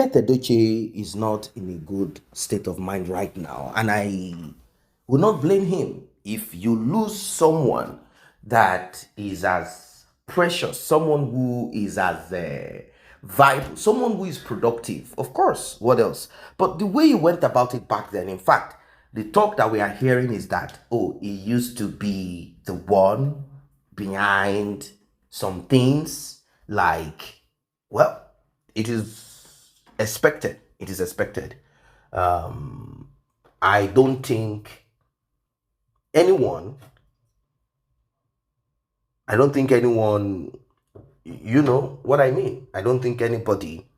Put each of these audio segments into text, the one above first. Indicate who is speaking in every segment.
Speaker 1: Pet Edochie is not in a good state of mind right now, and I will not blame him. If you lose someone that is as precious, someone who is as vital, someone who is productive, of course, what else? But the way he went about it back then, in fact, the talk that we are hearing is that, oh, he used to be the one behind some things like, well, it is expected. It is expected. I don't think anyone, I don't think anyone, you know what I mean? I don't think anybody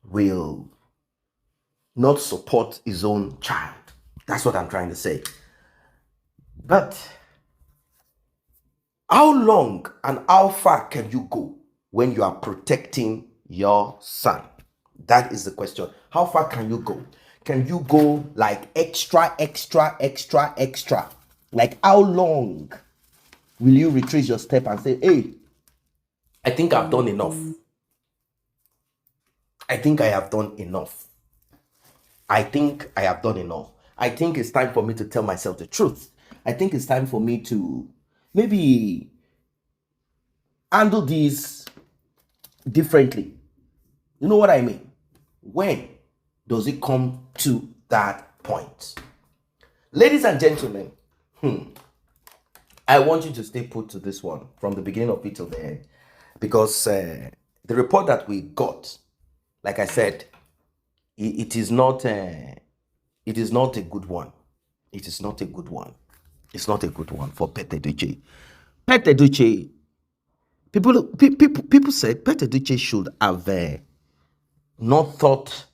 Speaker 1: will not support his own child. That's what I'm trying to say. But how long and how far can you go when you are protecting your son? That is the question. How far can you go? Can you go like extra? Like how long will you retrace your step and say, hey, I think I've done enough. I think I have done enough. I think I have done enough. I think it's time for me to tell myself the truth. I think it's time for me to maybe handle this differently. You know what I mean? When does it come to that point? Ladies and gentlemen, I want you to stay put to this one from the beginning of it till the end, because the report that we got, like I said, it is not a good one. It is not a good one. It's not a good one for Pet Edochie. Pet Edochie, people said Pet Edochie should have not thought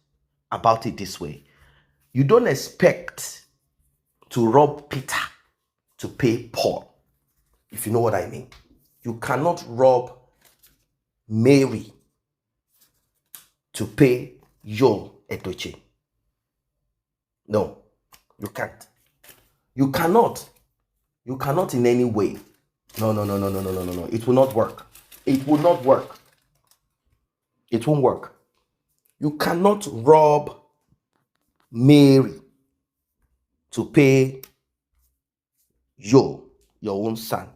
Speaker 1: about it this way. You don't expect to rob Peter to pay Paul, if you know what I mean. You cannot rob Mary to pay your Edochie. No, you can't. You cannot. You cannot in any way. No. It will not work. It will not work. It won't work. You cannot rob Mary to pay your own son.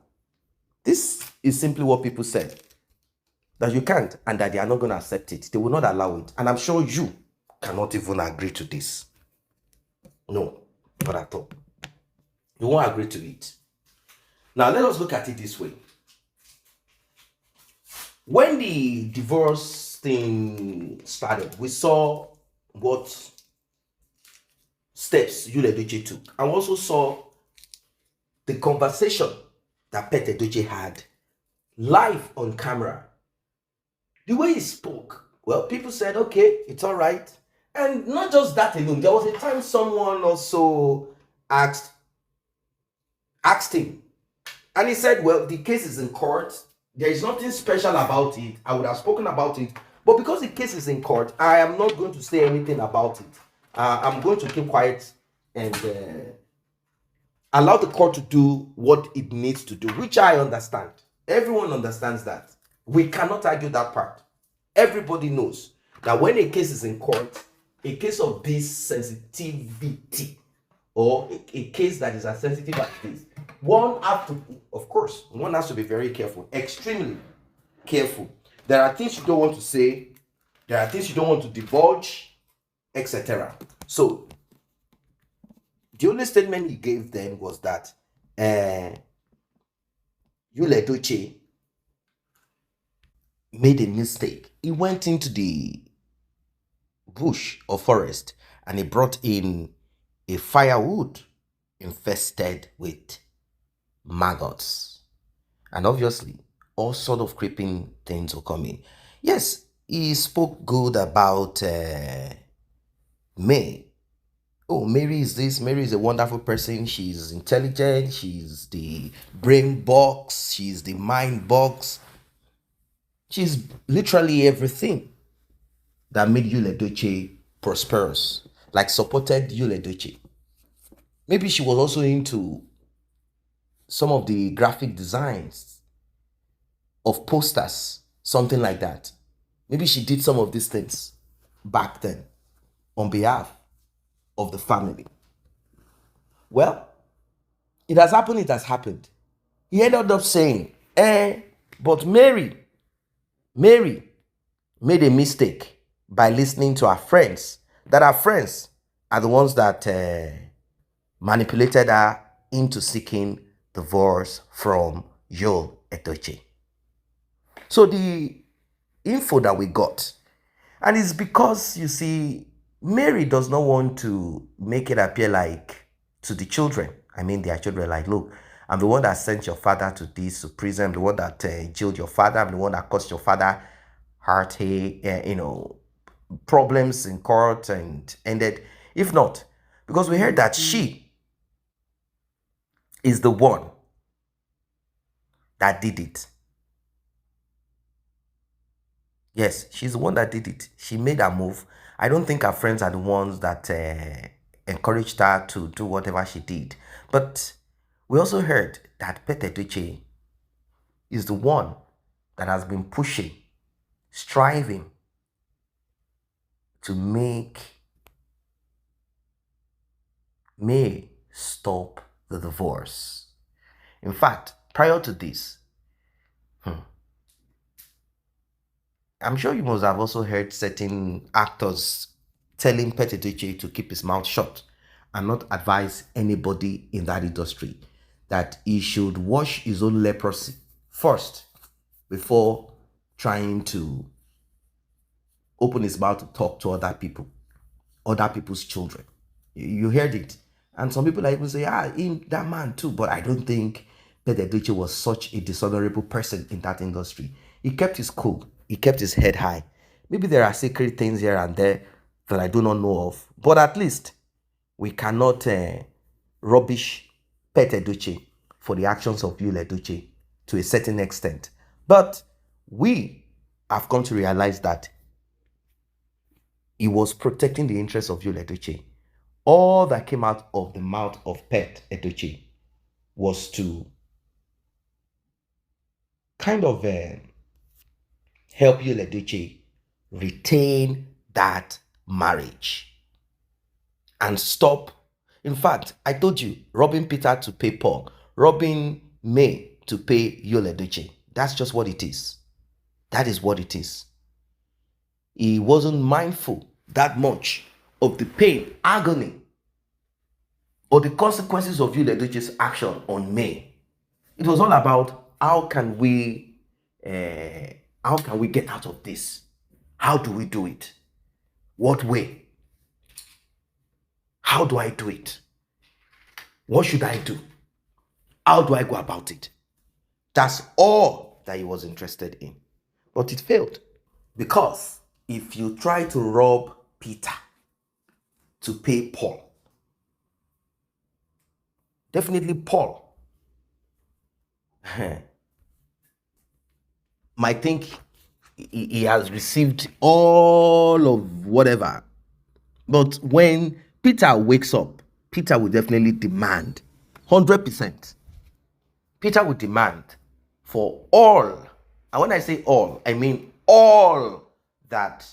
Speaker 1: This is simply what people said. That you can't, and that they are not going to accept it. They will not allow it. And I'm sure you cannot even agree to this. No, not at all. You won't agree to it. Now, let us look at it this way. When the divorce thing started, we saw what steps Yul Edochie took. And we also saw the conversation that Pet Edochie had live on camera. The way he spoke, well, people said, okay, it's all right. And not just that alone. There was a time someone also asked him. And he said, well, the case is in court. There is nothing special about it. I would have spoken about it. But because the case is in court, I am not going to say anything about it. I'm going to keep quiet and allow the court to do what it needs to do, which I understand. Everyone understands that. We cannot argue that part. Everybody knows that when a case is in court, a case of this sensitivity, or a case that is as sensitive as this, one has to be very careful, extremely careful. There are things you don't want to say, there are things you don't want to divulge, etc. So the only statement he gave then was that Yul Edochie made a mistake. He went into the bush or forest and he brought in a firewood infested with maggots. And obviously, all sort of creeping things will come in. Yes, he spoke good about May. Oh, Mary is this. Mary is a wonderful person. She's intelligent. She's the brain box. She's the mind box. She's literally everything that made Yul Edochie prosperous, like supported Yul Edochie. Maybe she was also into some of the graphic designs of posters, something like that. Maybe she did some of these things. back then on behalf of the family. Well, it has happened, it has happened. He ended up saying, but Mary made a mistake by listening to her friends. That her friends are the ones that manipulated her into seeking divorce from Edochie. So the info that we got, and it's because, you see, Mary does not want to make it appear like to the children, their children, like, look, I'm the one that sent your father to this, to prison. I'm the one that jailed your father. I'm the one that caused your father problems in court and ended. If not, because we heard that she is the one that did it. Yes, she's the one that did it. She made her move. I don't think her friends are the ones that encouraged her to do whatever she did. But we also heard that Edochie is the one that has been pushing, striving to make May stop the divorce. In fact, prior to this, I'm sure you must have also heard certain actors telling Edochie to keep his mouth shut and not advise anybody in that industry that he should wash his own leprosy first before trying to open his mouth to talk to other people, other people's children. You heard it. And some people are even say, him, that man too. But I don't think Edochie was such a dishonorable person in that industry. He kept his cool. He kept his head high. Maybe there are secret things here and there that I do not know of. But at least we cannot rubbish Edochie for the actions of Edochie to a certain extent. But we have come to realize that he was protecting the interests of Edochie. All that came out of the mouth of Edochie was to kind of help Edochie retain that marriage and stop. In fact, I told you, robbing Peter to pay Paul, robbing May to pay Edochie. That's just what it is. That is what it is. He wasn't mindful that much of the pain, agony, or the consequences of Edochie's action on May. It was all about how can we get out of this? How do we do it? What way? How do I do it? What should I do? How do I go about it? That's all that he was interested in. But it failed. Because if you try to rob Peter to pay Paul, definitely Paul might think he has received all of whatever. But when Peter wakes up, Peter will definitely demand 100%. Peter will demand for all, and when I say all, I mean all that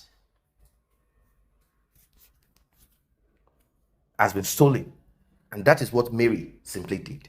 Speaker 1: has been stolen. And that is what Mary simply did.